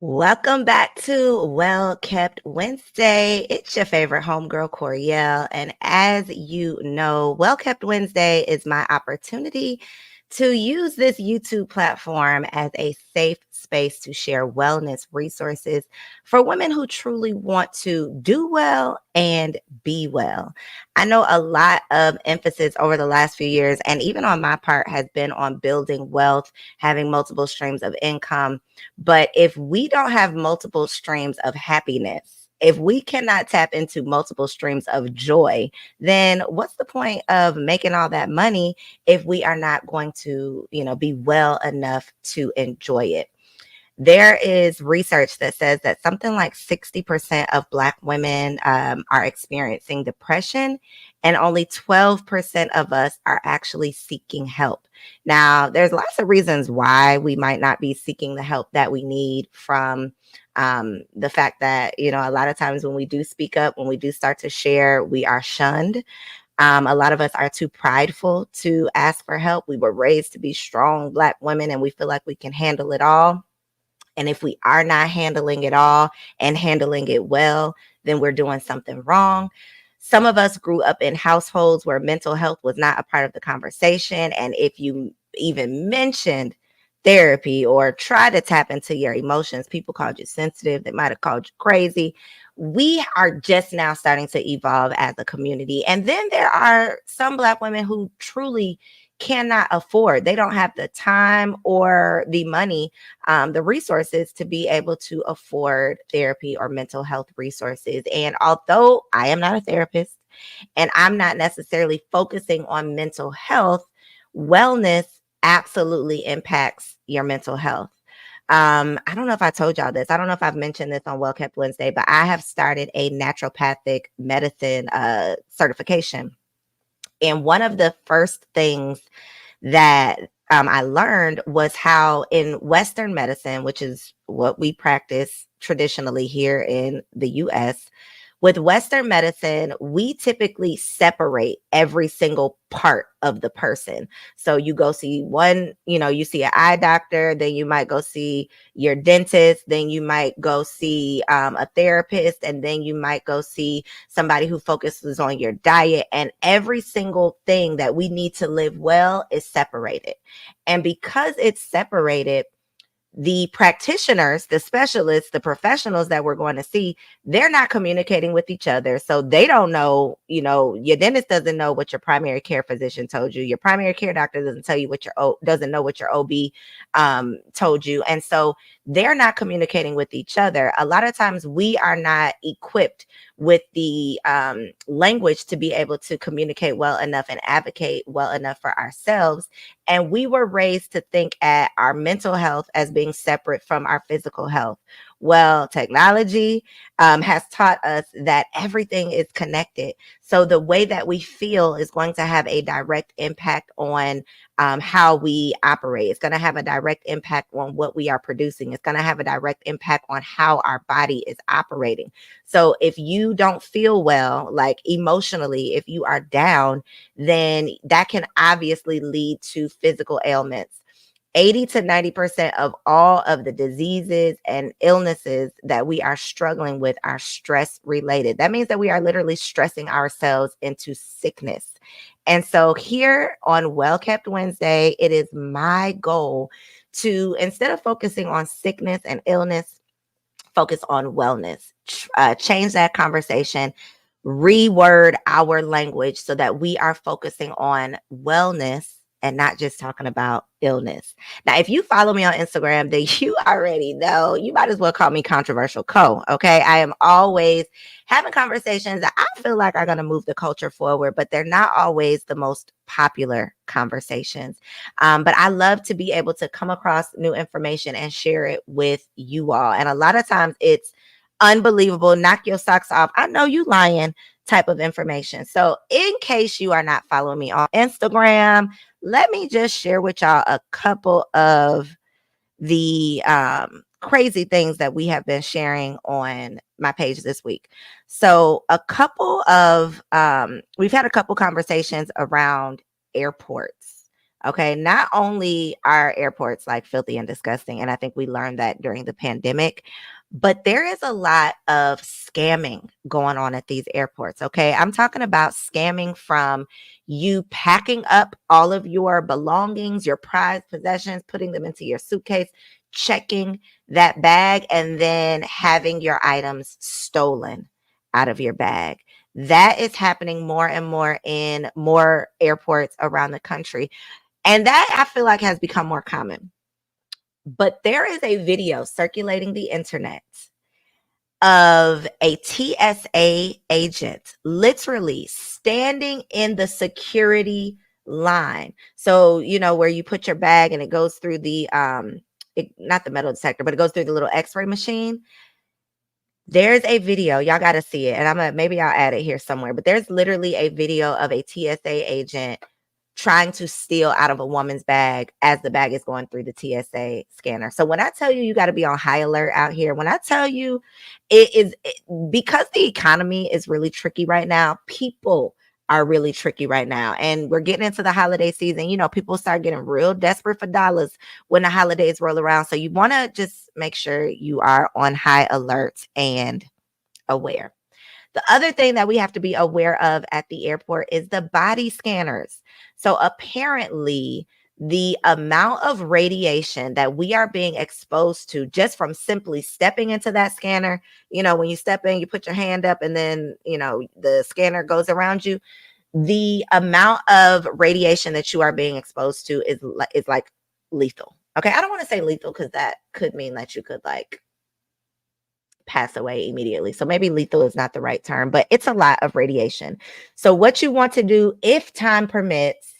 Welcome back to Well Kept Wednesday. It's your favorite homegirl, Coriel. And as you know, Well Kept Wednesday is my opportunity to use this YouTube platform as a safe space to share wellness resources for women who truly want to do well and be well. I know a lot of emphasis over the last few years, and even on my part, has been on building wealth, having multiple streams of income. But if we don't have multiple streams of happiness, if we cannot tap into multiple streams of joy, then what's the point of making all that money if we are not going to, be well enough to enjoy it? There is research that says that something like 60% of Black women are experiencing depression, and only 12% of us are actually seeking help. Now, there's lots of reasons why we might not be seeking the help that we need, from the fact that, a lot of times when we do speak up, when we do start to share, we are shunned. A lot of us are too prideful to ask for help. We were raised to be strong Black women, and we feel like we can handle it all. And if we are not handling it all and handling it well, then we're doing something wrong. Some of us grew up in households where mental health was not a part of the conversation. And if you even mentioned therapy or try to tap into your emotions, people called you sensitive. They might have called you crazy. We are just now starting to evolve as a community. And then there are some Black women who truly cannot afford, they don't have the time or the money, the resources to be able to afford therapy or mental health resources. And although I am not a therapist and I'm not necessarily focusing on mental health, wellness absolutely impacts your mental health. I don't know if I told y'all this. I don't know if I've mentioned this on Well Kept Wednesday, but I have started a naturopathic medicine certification. And one of the first things that I learned was how in Western medicine, which is what we practice traditionally here in the US, with Western medicine, we typically separate every single part of the person. So you go see one, you see an eye doctor, then you might go see your dentist, then you might go see a therapist, and then you might go see somebody who focuses on your diet. And every single thing that we need to live well is separated. And because it's separated, the practitioners, the specialists, the professionals that we're going to see, they're not communicating with each other. So they don't know, your dentist doesn't know what your primary care physician told you. Your primary care doctor doesn't tell you what doesn't know what your OB told you. And so they're not communicating with each other. A lot of times we are not equipped with the language to be able to communicate well enough and advocate well enough for ourselves. And we were raised to think at our mental health as being separate from our physical health. Well, technology has taught us that everything is connected. So the way that we feel is going to have a direct impact on how we operate. It's going to have a direct impact on what we are producing. It's going to have a direct impact on how our body is operating. So if you don't feel well, like emotionally, if you are down, then that can obviously lead to physical ailments. 80 to 90% of all of the diseases and illnesses that we are struggling with are stress related. That means that we are literally stressing ourselves into sickness. And so here on Well Kept Wednesday, it is my goal to, instead of focusing on sickness and illness, focus on wellness, change that conversation, reword our language so that we are focusing on wellness and not just talking about illness. Now, if you follow me on Instagram, then you already know, you might as well call me Controversial Co. Okay. I am always having conversations that I feel like are going to move the culture forward, but they're not always the most popular conversations. But I love to be able to come across new information and share it with you all. And a lot of times it's unbelievable, knock your socks off, I know you lying type of information. So in case you are not following me on Instagram, let me just share with y'all a couple of the crazy things that we have been sharing on my page this week. So we've had a couple conversations around airports. Okay. Not only are airports like filthy and disgusting, and I think we learned that during the pandemic, but there is a lot of scamming going on at these airports. Okay. I'm talking about scamming from you packing up all of your belongings, your prized possessions, putting them into your suitcase, checking that bag, and then having your items stolen out of your bag. That is happening more and more in more airports around the country. And that I feel like has become more common. But there is a video circulating the internet of a TSA agent literally standing in the security line. So, where you put your bag and it goes through the not the metal detector, but it goes through the little x-ray machine. There's a video, y'all got to see it. And maybe I'll add it here somewhere, but there's literally a video of a TSA agent trying to steal out of a woman's bag as the bag is going through the TSA scanner. So when I tell you, you got to be on high alert out here. When I tell you because the economy is really tricky right now, people are really tricky right now. And we're getting into the holiday season. People start getting real desperate for dollars when the holidays roll around. So you want to just make sure you are on high alert and aware. The other thing that we have to be aware of at the airport is the body scanners. So apparently, the amount of radiation that we are being exposed to just from simply stepping into that scanner, when you step in, you put your hand up and then, the scanner goes around you. The amount of radiation that you are being exposed to is like lethal. Okay. I don't want to say lethal because that could mean that you could pass away immediately. So maybe lethal is not the right term, but it's a lot of radiation. So what you want to do if time permits,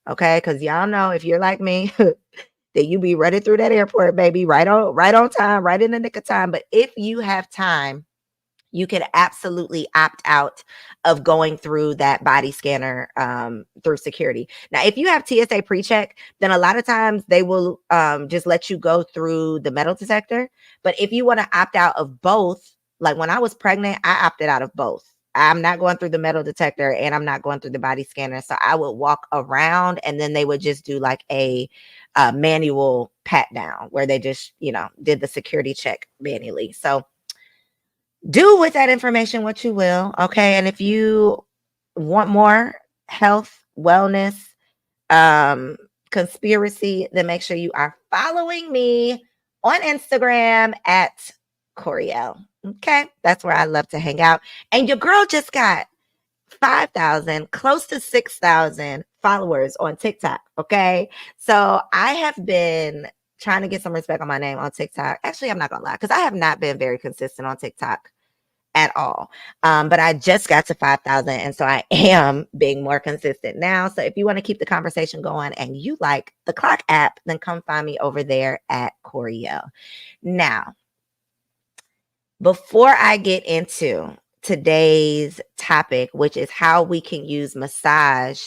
okay, because y'all know if you're like me, that you be running through that airport, baby, right on time, right in the nick of time. But if you have time, you can absolutely opt out of going through that body scanner through security. Now, if you have TSA pre-check, then a lot of times they will just let you go through the metal detector. But if you want to opt out of both, like when I was pregnant, I opted out of both. I'm not going through the metal detector and I'm not going through the body scanner. So I would walk around and then they would just do like a manual pat down where they just, did the security check manually. So do with that information what you will. Okay. And if you want more health, wellness, conspiracy, then make sure you are following me on Instagram at Coriel. Okay. That's where I love to hang out. And your girl just got 5,000, close to 6,000 followers on TikTok. Okay. So I have been trying to get some respect on my name on TikTok. Actually, I'm not going to lie because I have not been very consistent on TikTok at all. But I just got to 5,000. And so I am being more consistent now. So if you want to keep the conversation going and you like the Clock app, then come find me over there at Coriel. Now, before I get into today's topic, which is how we can use massage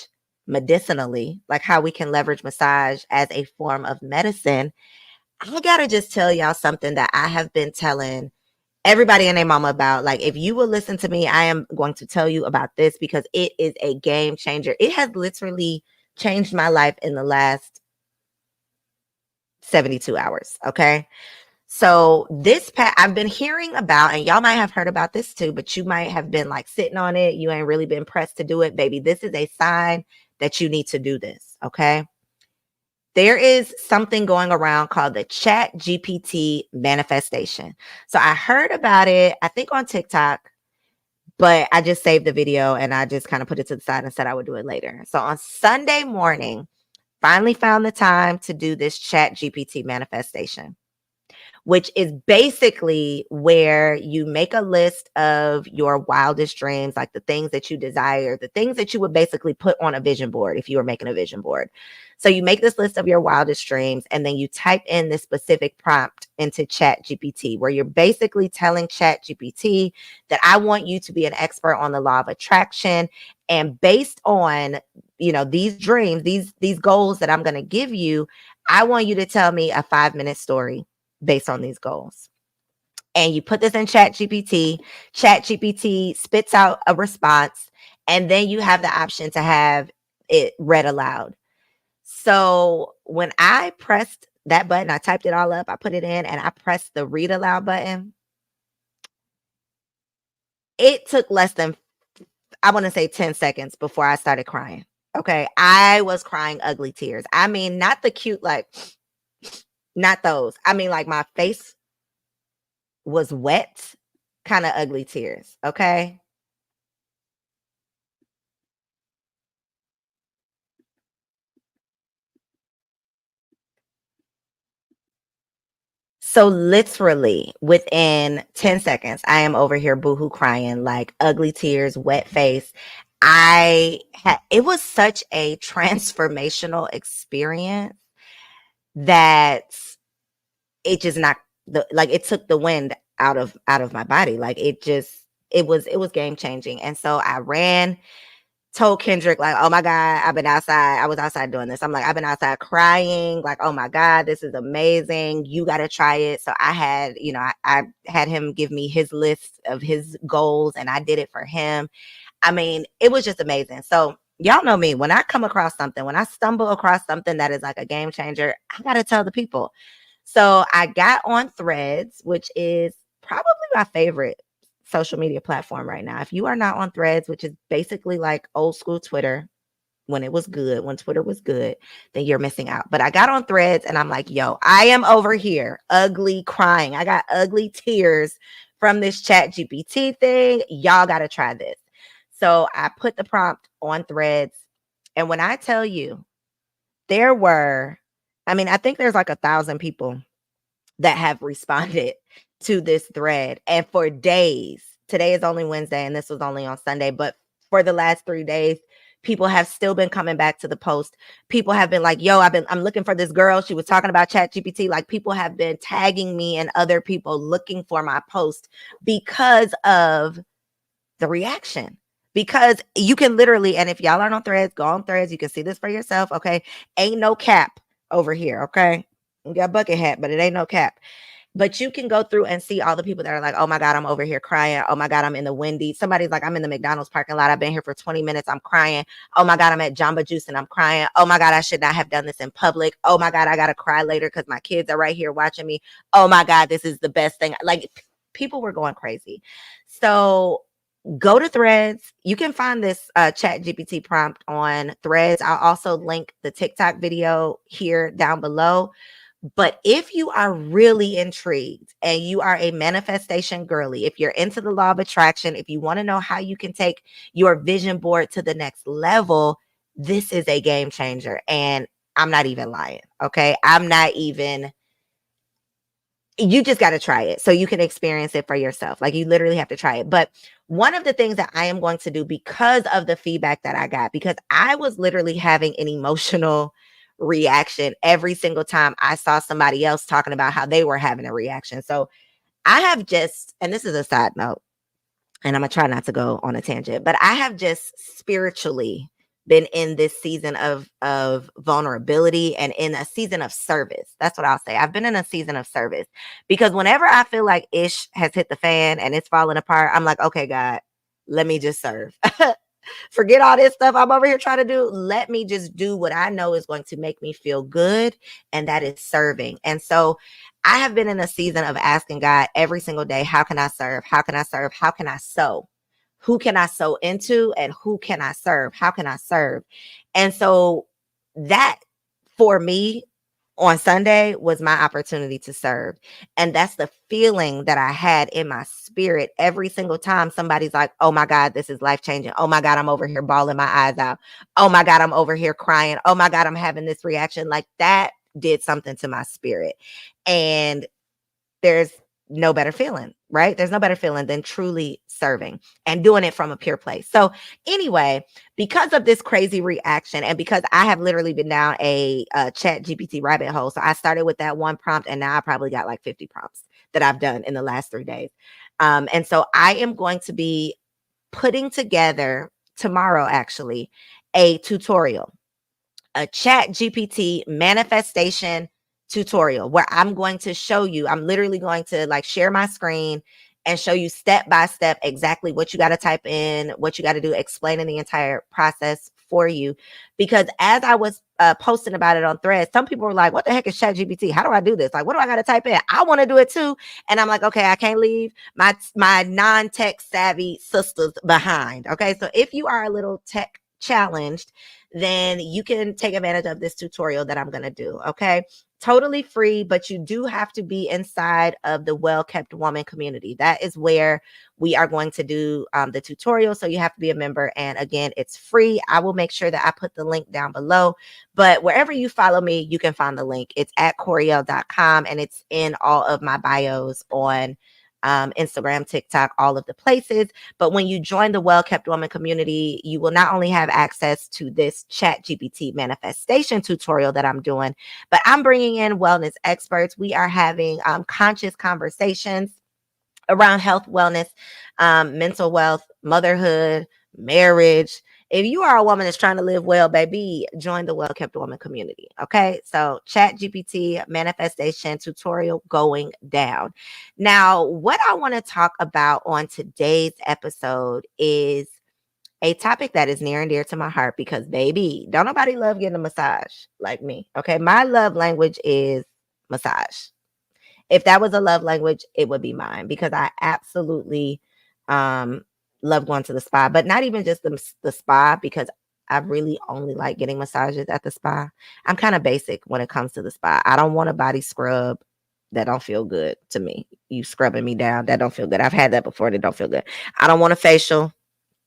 medicinally, like how we can leverage massage as a form of medicine, I got to just tell y'all something that I have been telling everybody and their mama about. Like, if you will listen to me, I am going to tell you about this because it is a game changer. It has literally changed my life in the last 72 hours. Okay. So I've been hearing about, and y'all might have heard about this too, but you might have been like sitting on it. You ain't really been pressed to do it, baby. This is a sign that you need to do this. Okay. There is something going around called the Chat GPT manifestation. So I heard about it, I think on TikTok, but I just saved the video and I just kind of put it to the side and said I would do it later. So on Sunday morning, finally found the time to do this Chat GPT manifestation, which is basically where you make a list of your wildest dreams, like the things that you desire, the things that you would basically put on a vision board if you were making a vision board. So you make this list of your wildest dreams, and then you type in this specific prompt into Chat GPT, where you're basically telling Chat GPT that I want you to be an expert on the law of attraction. And based on, these dreams, these goals that I'm going to give you, I want you to tell me a 5-minute story based on these goals. And you put this in Chat GPT. Chat GPT spits out a response, and then you have the option to have it read aloud. So when I pressed that button, I typed it all up, I put it in, and I pressed the read aloud button. It took less than, I want to say, 10 seconds before I started crying. Okay. I was crying ugly tears. I mean, not the cute, like, not those. I mean, like, my face was wet, kind of ugly tears. Okay. So literally within 10 seconds, I am over here boohoo crying, like ugly tears, wet face. It was such a transformational experience that it just knocked it took the wind out of my body. Like it was game changing. And so I ran, told Kendrick, like, oh my God, I've been outside. I was outside doing this. I'm like, I've been outside crying, like, oh my God, this is amazing. You got to try it. So I had, I had him give me his list of his goals and I did it for him. I mean, it was just amazing. So y'all know me. When I come across something, when I stumble across something that is like a game changer, I got to tell the people. So I got on Threads, which is probably my favorite social media platform right now. If you are not on Threads, which is basically like old school Twitter when it was good, when Twitter was good, then you're missing out. But I got on Threads and I'm like, yo, I am over here ugly crying. I got ugly tears from this Chat GPT thing. Y'all got to try this. So I put the prompt on Threads. And when I tell you, there were, I mean, I think there's like 1,000 people that have responded to this thread. And for days, today is only Wednesday and this was only on Sunday, but for the last 3 days, people have still been coming back to the post. People have been like, yo, I'm looking for this girl. She was talking about Chat GPT. Like, people have been tagging me and other people looking for my post because of the reaction. Because you can literally, and if y'all aren't on Threads, go on Threads. You can see this for yourself. Okay. Ain't no cap over here. Okay. You got bucket hat, but it ain't no cap. But you can go through and see all the people that are like, oh my God, I'm over here crying. Oh my God, I'm in the Wendy's. Somebody's like, I'm in the McDonald's parking lot. I've been here for 20 minutes. I'm crying. Oh my God, I'm at Jamba Juice and I'm crying. Oh my God, I should not have done this in public. Oh my God, I got to cry later because my kids are right here watching me. Oh my God, this is the best thing. Like, people were going crazy. So go to Threads. You can find this Chat GPT prompt on Threads. I'll also link the TikTok video here down below. But if you are really intrigued and you are a manifestation girly, if you're into the law of attraction, if you want to know how you can take your vision board to the next level, this is a game changer. And I'm not even lying. Okay. You just got to try it so you can experience it for yourself. Like, you literally have to try it. But one of the things that I am going to do, because of the feedback that I got, because I was literally having an emotional reaction every single time I saw somebody else talking about how they were having a reaction. So I have just, and this is a side note, and I'm gonna try not to go on a tangent, but I have just spiritually been in this season of vulnerability and in a season of service. That's what I'll say. I've been in a season of service because whenever I feel like ish has hit the fan and it's falling apart, I'm like, okay, God, let me just serve. Forget all this stuff I'm over here trying to do. Let me just do what I know is going to make me feel good, and that is serving. And so I have been in a season of asking God every single day, how can I serve? How can I serve? How can I sow? Who can I sow into and who can I serve? How can I serve? And so that, for me, on Sunday was my opportunity to serve. And that's the feeling that I had in my spirit every single time somebody's like, oh my God, this is life changing. Oh my God, I'm over here bawling my eyes out. Oh my God, I'm over here crying. Oh my God, I'm having this reaction. Like, that did something to my spirit. And there's no better feeling, right? There's no better feeling than truly serving and doing it from a pure place. So anyway, because of this crazy reaction and because I have literally been down a Chat GPT rabbit hole. So I started with that one prompt and now I probably got like 50 prompts that I've done in the last 3 days. And so I am going to be putting together tomorrow, actually, a tutorial, a Chat GPT manifestation tutorial where I'm going to show you, I'm literally going to like share my screen and show you step by step exactly what you got to type in, what you got to do, explaining the entire process for you. Because as I was posting about it on Threads, some people were like, what the heck is ChatGPT? How do I do this? Like, what do I got to type in? I want to do it too. And I'm like, okay, I can't leave my non-tech savvy sisters behind. Okay. So if you are a little tech challenged, then you can take advantage of this tutorial that I'm going to do. Okay. Totally free, but you do have to be inside of the Well Kept Woman community. That is where we are going to do the tutorial. So you have to be a member. And again, it's free. I will make sure that I put the link down below. But wherever you follow me, you can find the link. It's at coriel.com, and it's in all of my bios on Instagram, TikTok, all of the places. But when you join the Well Kept Woman community, you will not only have access to this ChatGPT manifestation tutorial that I'm doing, but I'm bringing in wellness experts. We are having conscious conversations around health, wellness, mental wealth, motherhood, marriage. If you are a woman that's trying to live well, baby, join the Well Kept Woman community. Okay. So Chat GPT manifestation tutorial going down. Now, what I want to talk about on today's episode is a topic that is near and dear to my heart because, baby, don't nobody love getting a massage like me. Okay. My love language is massage. If that was a love language, it would be mine because I absolutely love going to the spa, but not even just the spa, because I really only like getting massages at the spa. I'm kind of basic when it comes to the spa. I don't want a body scrub. That don't feel good to me. You scrubbing me down, that don't feel good. I've had that before. That don't feel good. I don't want a facial.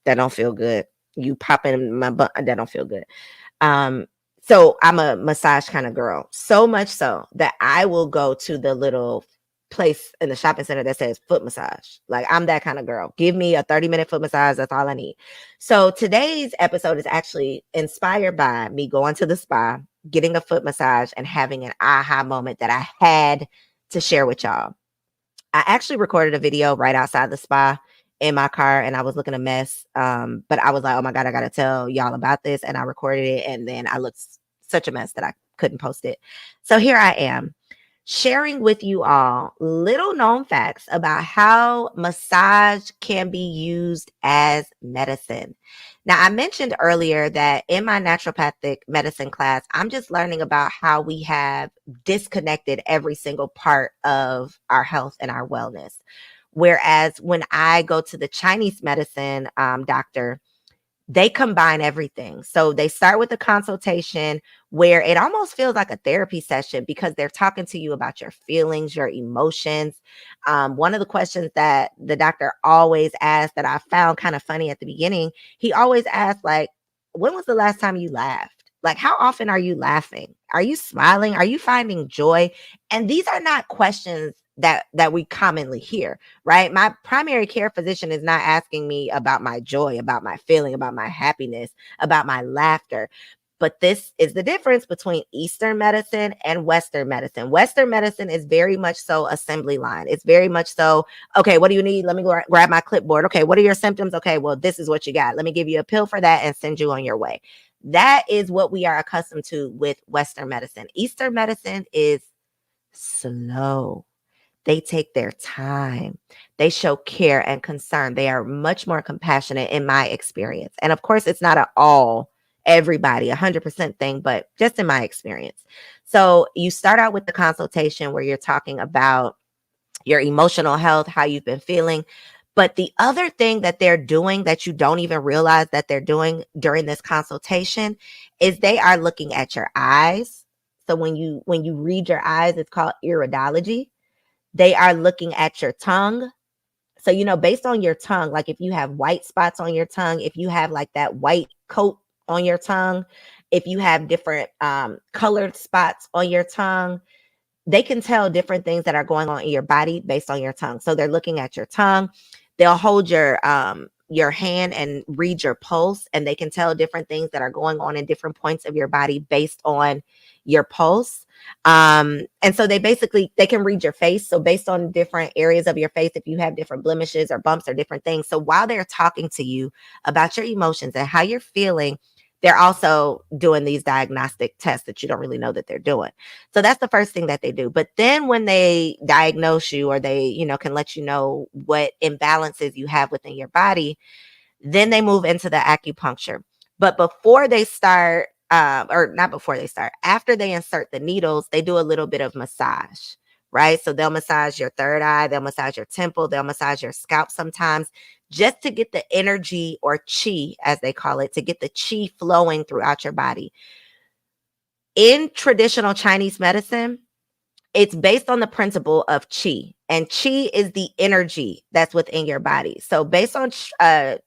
That don't feel good. You popping my butt. That don't feel good. So I'm a massage kind of girl, so much so that I will go to the little place in the shopping center that says foot massage. Like, I'm that kind of girl. Give me a 30-minute foot massage. That's all I need. So today's episode is actually inspired by me going to the spa, getting a foot massage, and having an aha moment that I had to share with y'all. I actually recorded a video right outside the spa in my car, and I was looking a mess. But I was like, oh my God, I got to tell y'all about this. And I recorded it, and then I looked such a mess that I couldn't post it. So here I am, sharing with you all little known facts about how massage can be used as medicine. Now, I mentioned earlier that in my naturopathic medicine class, I'm just learning about how we have disconnected every single part of our health and our wellness. Whereas when I go to the Chinese medicine doctor, they combine everything. So they start with a consultation where it almost feels like a therapy session because they're talking to you about your feelings, your emotions. One of the questions that the doctor always asks that I found kind of funny at the beginning, he always asked, like, when was the last time you laughed? Like, how often are you laughing? Are you smiling? Are you finding joy? And these are not questions that we commonly hear, right? My primary care physician is not asking me about my joy, about my feeling, about my happiness, about my laughter. But this is the difference between Eastern medicine and Western medicine. Western medicine is very much so assembly line. It's very much so, okay, what do you need? Let me go grab my clipboard. Okay, what are your symptoms? Okay, well, this is what you got. Let me give you a pill for that and send you on your way. That is what we are accustomed to with Western medicine. Eastern medicine is slow. They take their time. They show care and concern. They are much more compassionate in my experience. And of course, it's not everybody 100% thing, but just in my experience. So you start out with the consultation where you're talking about your emotional health, how you've been feeling. But the other thing that they're doing that you don't even realize that they're doing during this consultation is they are looking at your eyes. So when you read your eyes, it's called iridology. They are looking at your tongue. So, based on your tongue, like if you have white spots on your tongue, if you have like that white coat on your tongue, if you have different colored spots on your tongue, they can tell different things that are going on in your body based on your tongue. So they're looking at your tongue. They'll hold your hand and read your pulse, and they can tell different things that are going on in different points of your body based on your pulse. And so they can read your face. So based on different areas of your face, if you have different blemishes or bumps or different things. So while they're talking to you about your emotions and how you're feeling, they're also doing these diagnostic tests that you don't really know that they're doing. So that's the first thing that they do. But then when they diagnose you, or they, can let you know what imbalances you have within your body, then they move into the acupuncture. But before they start or not before they start, after they insert the needles, they do a little bit of massage, right? So they'll massage your third eye, they'll massage your temple, they'll massage your scalp sometimes, just to get the energy, or chi, as they call it, to get the chi flowing throughout your body. In traditional Chinese medicine, it's based on the principle of chi, and chi is the energy that's within your body. So based on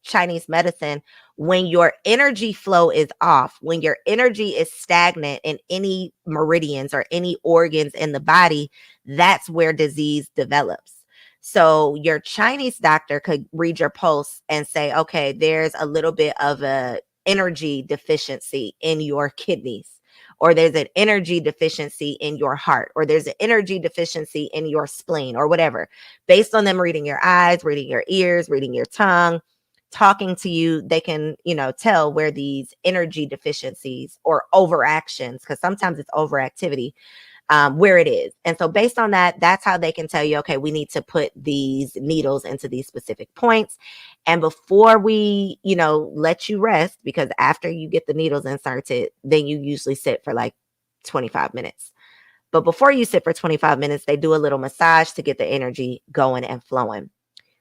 Chinese medicine, when your energy flow is off, when your energy is stagnant in any meridians or any organs in the body, that's where disease develops. So your Chinese doctor could read your pulse and say, okay, there's a little bit of a energy deficiency in your kidneys, or there's an energy deficiency in your heart, or there's an energy deficiency in your spleen, or whatever. Based on them reading your eyes, reading your ears, reading your tongue, talking to you, they can, tell where these energy deficiencies or overactions, because sometimes it's overactivity, where it is. And so based on that, that's how they can tell you, okay, we need to put these needles into these specific points. And before we, let you rest, because after you get the needles inserted, then you usually sit for like 25 minutes. But before you sit for 25 minutes, they do a little massage to get the energy going and flowing.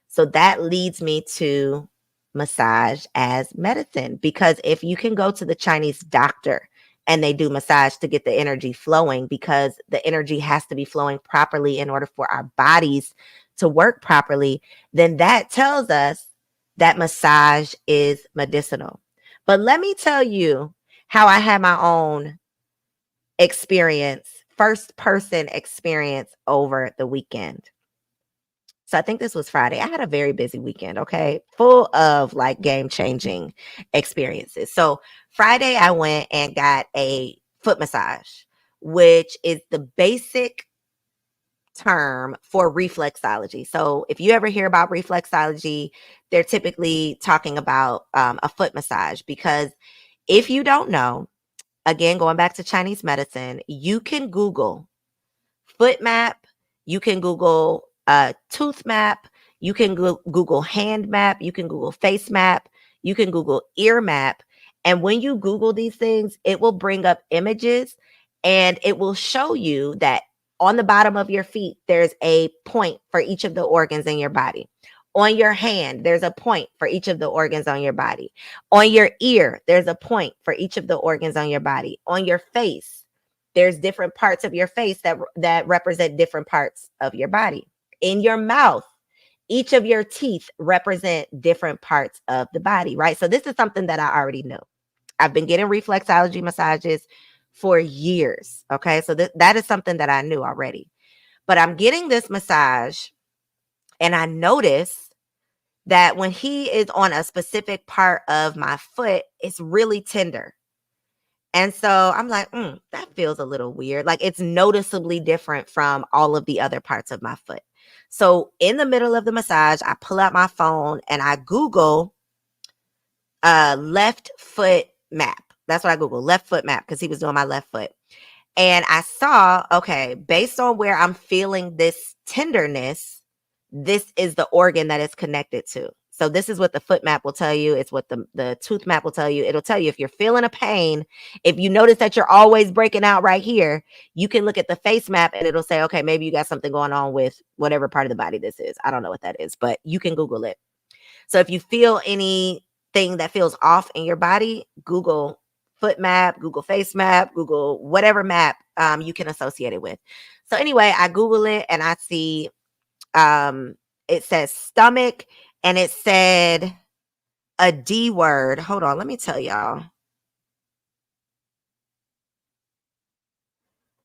So that leads me to massage as medicine, because if you can go to the Chinese doctor and they do massage to get the energy flowing, because the energy has to be flowing properly in order for our bodies to work properly, then that tells us that massage is medicinal. But let me tell you how I had my own experience, first person experience over the weekend. So I think this was Friday. I had a very busy weekend, okay? Full of like game-changing experiences. So Friday I went and got a foot massage, which is the basic term for reflexology. So if you ever hear about reflexology, they're typically talking about a foot massage, because if you don't know, again, going back to Chinese medicine, you can Google foot map, you can Google tooth map, you can Google hand map, you can Google face map, you can Google ear map. And when you Google these things, it will bring up images, and it will show you that on the bottom of your feet, there's a point for each of the organs in your body. On your hand, there's a point for each of the organs on your body. On your ear, there's a point for each of the organs on your body. On your face, there's different parts of your face that represent different parts of your body. In your mouth, each of your teeth represent different parts of the body, right? So this is something that I already know. I've been getting reflexology massages for years, okay? So that is something that I knew already. But I'm getting this massage, and I notice that when he is on a specific part of my foot, it's really tender. And so I'm like, that feels a little weird. Like, it's noticeably different from all of the other parts of my foot. So in the middle of the massage, I pull out my phone and I Google left foot map. That's what I Google, left foot map, because he was doing my left foot. And I saw, okay, based on where I'm feeling this tenderness, this is the organ that it's connected to. So this is what the foot map will tell you. It's what the tooth map will tell you. It'll tell you if you're feeling a pain. If you notice that you're always breaking out right here, you can look at the face map and it'll say, okay, maybe you got something going on with whatever part of the body this is. I don't know what that is, but you can Google it. So if you feel anything that feels off in your body, Google foot map, Google face map, Google whatever map you can associate it with. So anyway, I Google it and I see it says stomach, and it said a D word. Hold on, let me tell y'all.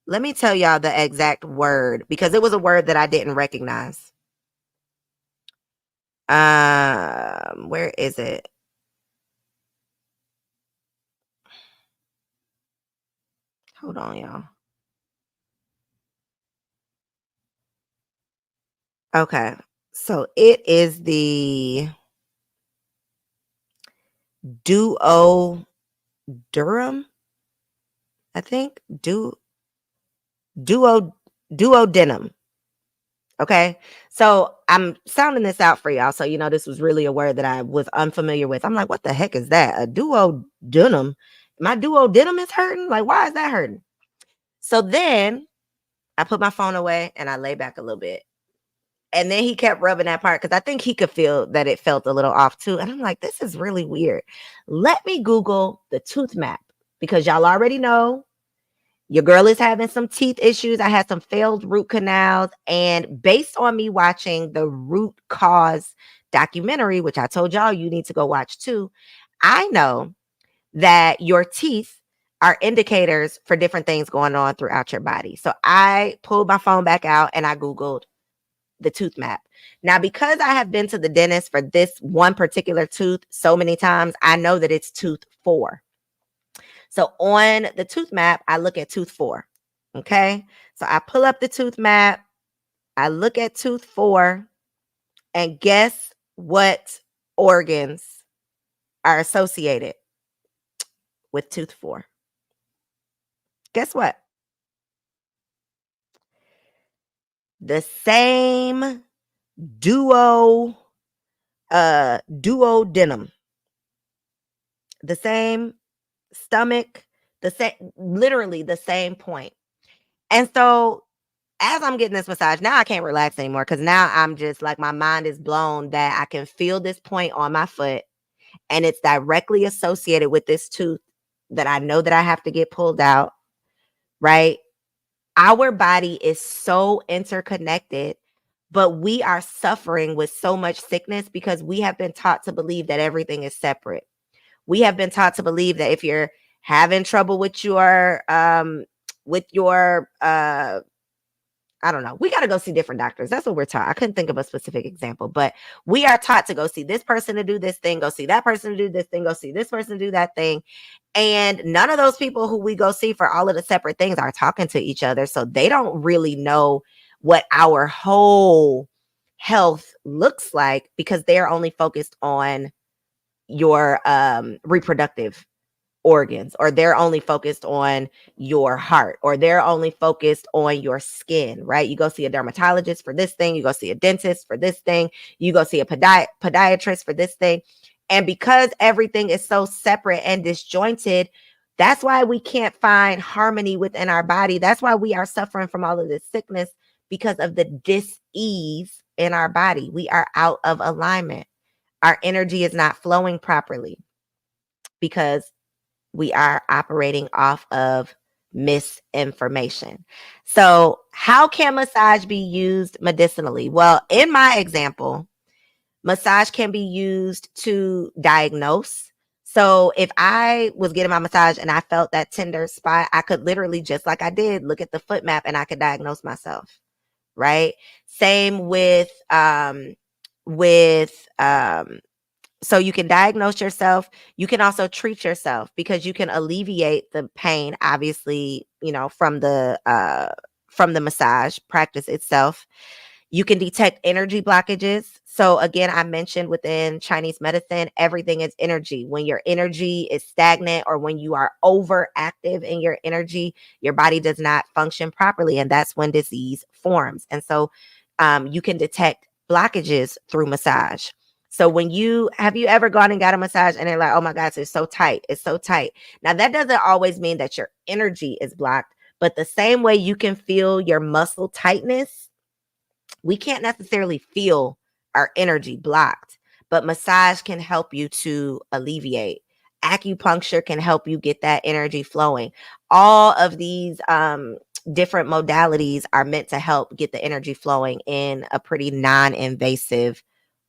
Let me tell y'all the exact word, because it was a word that I didn't recognize. Where is it? Hold on, y'all. Okay. So it is the duodenum, I think. Duodenum. Okay. So I'm sounding this out for y'all. So, this was really a word that I was unfamiliar with. I'm like, what the heck is that? A duodenum. My duodenum is hurting. Like, why is that hurting? So then I put my phone away and I lay back a little bit. And then he kept rubbing that part because I think he could feel that it felt a little off too. And I'm like, this is really weird. Let me Google the tooth map because y'all already know your girl is having some teeth issues. I had some failed root canals. And based on me watching the root cause documentary, which I told y'all you need to go watch too, I know that your teeth are indicators for different things going on throughout your body. So I pulled my phone back out and I Googled the tooth map. Now, because I have been to the dentist for this one particular tooth so many times, I know that it's tooth 4. So on the tooth map, I look at tooth 4. Okay. So I pull up the tooth map, I look at tooth 4, and guess what organs are associated with tooth 4? Guess what? The same duodenum, the same stomach, the same, literally the same point. And so as I'm getting this massage, now I can't relax anymore because now I'm just like, my mind is blown that I can feel this point on my foot and it's directly associated with this tooth that I know that I have to get pulled out, right? Our body is so interconnected, but we are suffering with so much sickness because we have been taught to believe that everything is separate. We have been taught to believe that if you're having trouble with your I don't know. We got to go see different doctors. That's what we're taught. I couldn't think of a specific example, but we are taught to go see this person to do this thing, go see that person to do this thing, go see this person to do that thing. And none of those people who we go see for all of the separate things are talking to each other. So they don't really know what our whole health looks like because they're only focused on your reproductive organs, or they're only focused on your heart, or they're only focused on your skin, right? You go see a dermatologist for this thing, you go see a dentist for this thing, you go see a podiatrist for this thing. And because everything is so separate and disjointed, that's why we can't find harmony within our body. That's why we are suffering from all of this sickness, because of the dis-ease in our body. We are out of alignment. Our energy is not flowing properly because we are operating off of misinformation. So, how can massage be used medicinally? Well, in my example, massage can be used to diagnose. So, if I was getting my massage and I felt that tender spot, I could literally, just like I did, look at the foot map and I could diagnose myself, right? Same with so you can diagnose yourself. You can also treat yourself because you can alleviate the pain, obviously, from the massage practice itself. You can detect energy blockages. So again, I mentioned within Chinese medicine, everything is energy. When your energy is stagnant or when you are overactive in your energy, your body does not function properly. And that's when disease forms. And so you can detect blockages through massage. So have you ever gone and got a massage and they're like, oh my gosh, it's so tight. It's so tight. Now that doesn't always mean that your energy is blocked, but the same way you can feel your muscle tightness, we can't necessarily feel our energy blocked, but massage can help you to alleviate. Acupuncture can help you get that energy flowing. All of these different modalities are meant to help get the energy flowing in a pretty non-invasive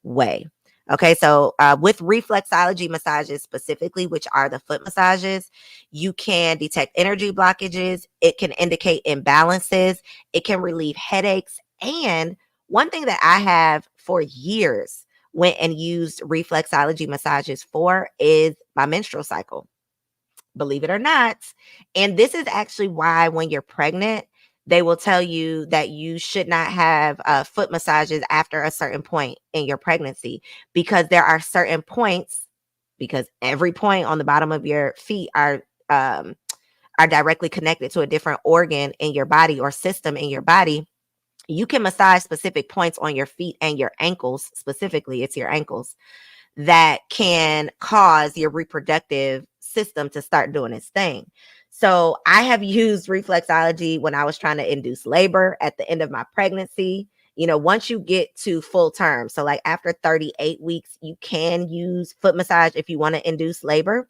way. Okay, so with reflexology massages specifically, which are the foot massages, you can detect energy blockages. It can indicate imbalances. It can relieve headaches. And one thing that I have for years went and used reflexology massages for is my menstrual cycle, believe it or not. And this is actually why when you're pregnant, they will tell you that you should not have foot massages after a certain point in your pregnancy, because there are certain points, because every point on the bottom of your feet are directly connected to a different organ in your body or system in your body. You can massage specific points on your feet and your ankles, specifically, it's your ankles, that can cause your reproductive system to start doing its thing. So I have used reflexology when I was trying to induce labor at the end of my pregnancy. Once you get to full term, so like after 38 weeks, you can use foot massage if you want to induce labor.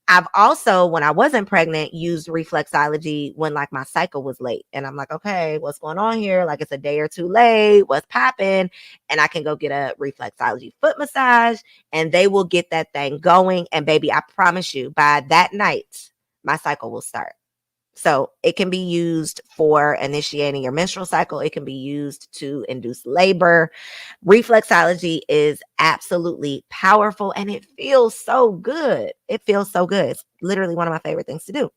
I've also, when I wasn't pregnant, used reflexology when like my cycle was late. And I'm like, okay, what's going on here? Like it's a day or two late. What's popping? And I can go get a reflexology foot massage and they will get that thing going. And baby, I promise you, by that night, my cycle will start. So it can be used for initiating your menstrual cycle. It can be used to induce labor. Reflexology is absolutely powerful and it feels so good. It feels so good. It's literally one of my favorite things to do.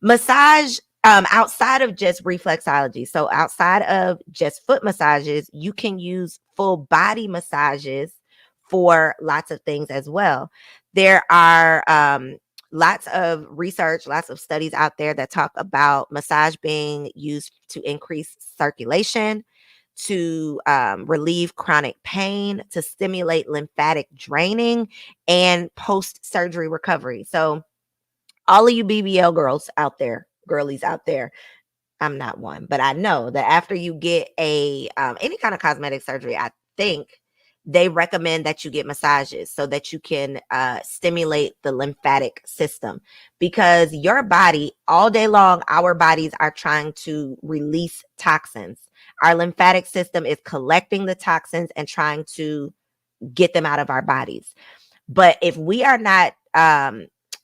Massage, outside of just reflexology, so outside of just foot massages, you can use full body massages for lots of things as well. There are lots of research, lots of studies out there that talk about massage being used to increase circulation, to relieve chronic pain, to stimulate lymphatic draining, and post-surgery recovery. So all of you BBL girls out there, girlies out there, I'm not one, but I know that after you get a any kind of cosmetic surgery, I think they recommend that you get massages so that you can stimulate the lymphatic system, because your body, all day long, our bodies are trying to release toxins. Our lymphatic system is collecting the toxins and trying to get them out of our bodies. But if we are not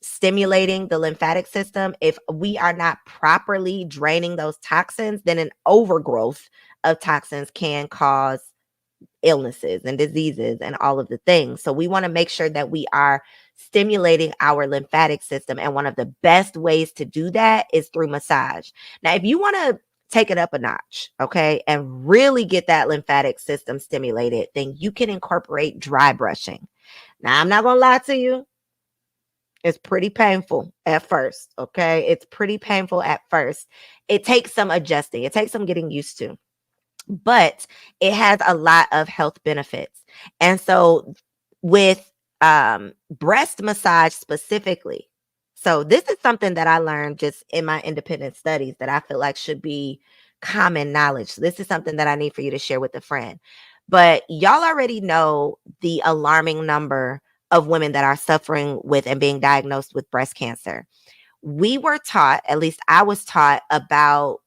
stimulating the lymphatic system, if we are not properly draining those toxins, then an overgrowth of toxins can cause illnesses and diseases and all of the things. So we want to make sure that we are stimulating our lymphatic system. And one of the best ways to do that is through massage. Now, if you want to take it up a notch, okay, and really get that lymphatic system stimulated, then you can incorporate dry brushing. Now, I'm not going to lie to you. It's pretty painful at first, okay? It's pretty painful at first. It takes some adjusting. It takes some getting used to, but it has a lot of health benefits. And so with breast massage specifically, so this is something that I learned just in my independent studies that I feel like should be common knowledge. So this is something that I need for you to share with a friend. But y'all already know the alarming number of women that are suffering with and being diagnosed with breast cancer. We were taught, at least I was taught, about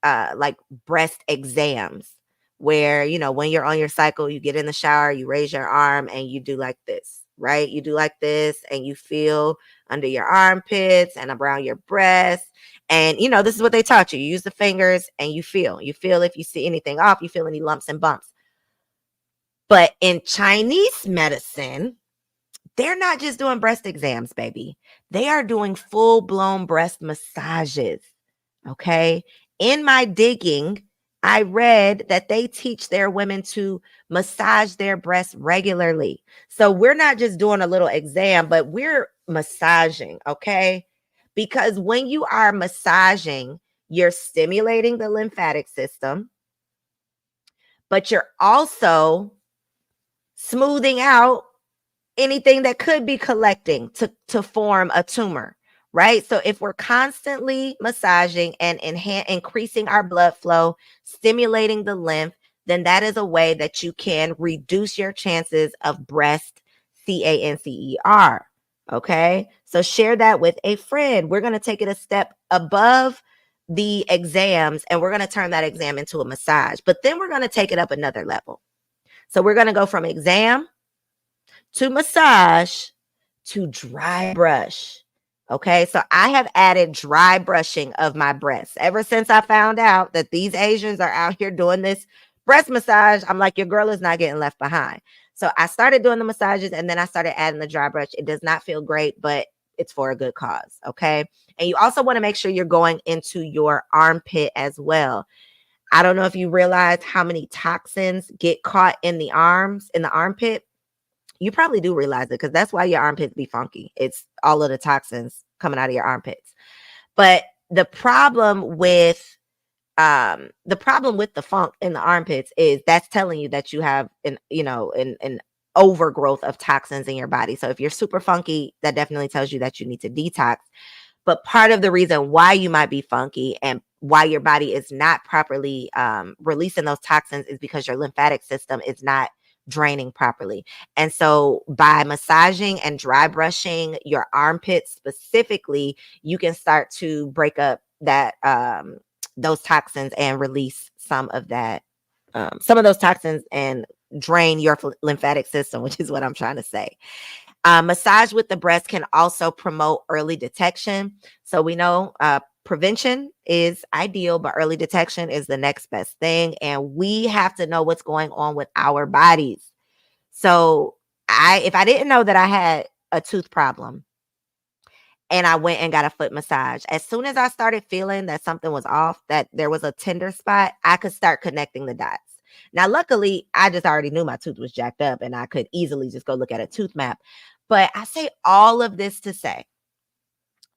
like breast exams, where when you're on your cycle, you get in the shower, you raise your arm and you do like this, right? You do like this and you feel under your armpits and around your breasts. And this is what they taught you. You use the fingers and you feel if you see anything off, you feel any lumps and bumps. But in Chinese medicine, they're not just doing breast exams, baby. They are doing full-blown breast massages. Okay. In my digging, I read that they teach their women to massage their breasts regularly. So we're not just doing a little exam, but we're massaging. Okay. Because when you are massaging, you're stimulating the lymphatic system, but you're also smoothing out anything that could be collecting to form a tumor, right? So if we're constantly massaging and increasing our blood flow, stimulating the lymph, then that is a way that you can reduce your chances of breast cancer. Okay. So share that with a friend. We're going to take it a step above the exams and we're going to turn that exam into a massage, but then we're going to take it up another level. So we're going to go from exam to massage to dry brush. Okay, so I have added dry brushing of my breasts ever since I found out that these Asians are out here doing this breast massage. I'm like, your girl is not getting left behind. So I started doing the massages and then I started adding the dry brush. It does not feel great, but it's for a good cause. Okay, and you also want to make sure you're going into your armpit as well. I don't know if you realize how many toxins get caught in the arms, in the armpit. You probably do realize it because that's why your armpits be funky. It's all of the toxins coming out of your armpits. But the problem with the funk in the armpits is that's telling you that you have an overgrowth of toxins in your body. So if you're super funky, that definitely tells you that you need to detox. But part of the reason why you might be funky and why your body is not properly releasing those toxins is because your lymphatic system is not draining properly. And so by massaging and dry brushing your armpits specifically, you can start to break up that those toxins and release some of those toxins and drain your lymphatic system, which is what I'm trying to say. Massage with the breast can also promote early detection. So we know prevention is ideal, but early detection is the next best thing. And we have to know what's going on with our bodies. So if I didn't know that I had a tooth problem and I went and got a foot massage, as soon as I started feeling that something was off, that there was a tender spot, I could start connecting the dots. Now, luckily, I just already knew my tooth was jacked up and I could easily just go look at a tooth map. But I say all of this to say,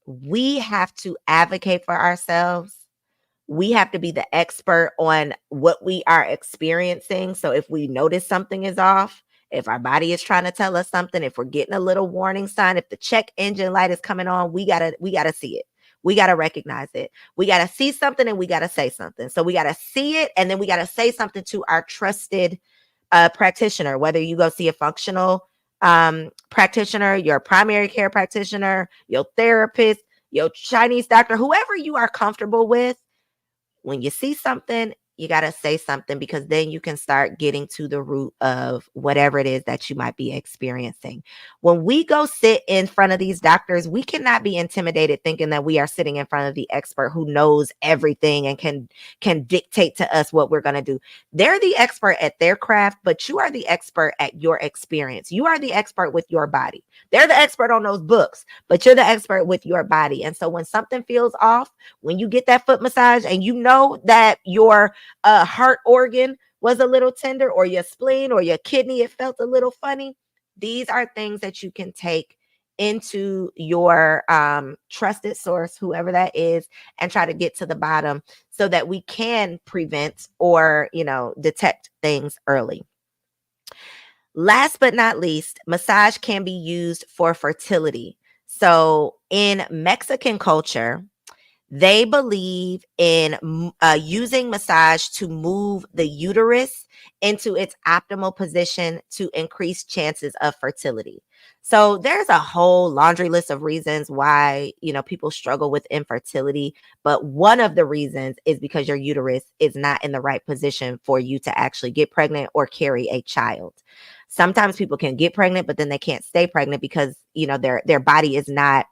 we have to advocate for ourselves. We have to be the expert on what we are experiencing. So if we notice something is off, if our body is trying to tell us something, if we're getting a little warning sign, if the check engine light is coming on, we gotta see it. We got to recognize it. We got to see something and we got to say something. So we got to see it and then we got to say something to our trusted practitioner, whether you go see a functional practitioner, your primary care practitioner, your therapist, your Chinese doctor, whoever you are comfortable with. When you see something, you got to say something, because then you can start getting to the root of whatever it is that you might be experiencing. When we go sit in front of these doctors, we cannot be intimidated thinking that we are sitting in front of the expert who knows everything and can dictate to us what we're going to do. They're the expert at their craft, but you are the expert at your experience. You are the expert with your body. They're the expert on those books, but you're the expert with your body. And so when something feels off, when you get that foot massage and you know that your heart organ was a little tender, or your spleen or your kidney, it felt a little funny, these are things that you can take into your trusted source, whoever that is, and try to get to the bottom so that we can prevent or, detect things early. Last but not least, massage can be used for fertility. So in Mexican culture, they believe in using massage to move the uterus into its optimal position to increase chances of fertility. So there's a whole laundry list of reasons why, people struggle with infertility. But one of the reasons is because your uterus is not in the right position for you to actually get pregnant or carry a child. Sometimes people can get pregnant, but then they can't stay pregnant because, their body is not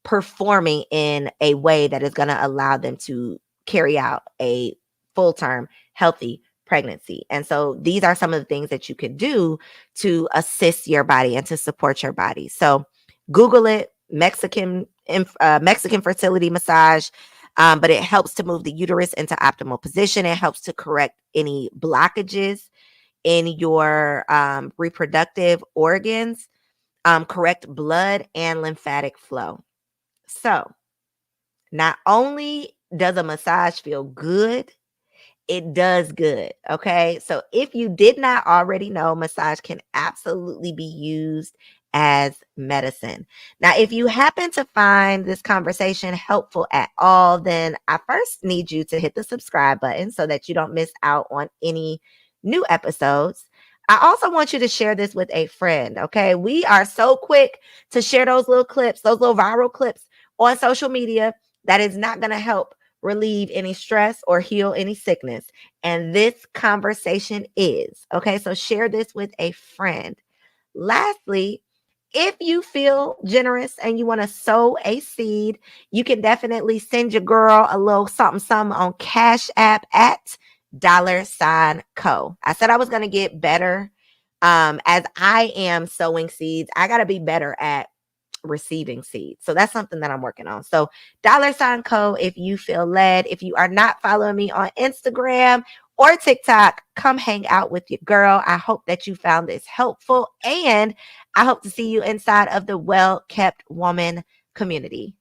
performing in a way that is going to allow them to carry out a full-term healthy pregnancy. And so these are some of the things that you can do to assist your body and to support your body. So Google it, Mexican fertility massage. But it helps to move the uterus into optimal position. It helps to correct any blockages in your reproductive organs, correct blood and lymphatic flow. So not only does a massage feel good, it does good. Okay. So if you did not already know, massage can absolutely be used as medicine. Now, if you happen to find this conversation helpful at all, then I first need you to hit the subscribe button so that you don't miss out on any new episodes. I also want you to share this with a friend. Okay. We are so quick to share those little clips, those little viral clips on social media. That is not going to help relieve any stress or heal any sickness. And this conversation is. Okay, so share this with a friend. Lastly, if you feel generous and you want to sow a seed, you can definitely send your girl a little something on Cash App at $Co. I said I was going to get better. As I am sowing seeds, I got to be better at receiving seeds. So that's something that I'm working on. So $Co if you feel led. If you are not following me on Instagram or TikTok, come hang out with your girl. I hope that you found this helpful, and I hope to see you inside of the Well Kept Woman community.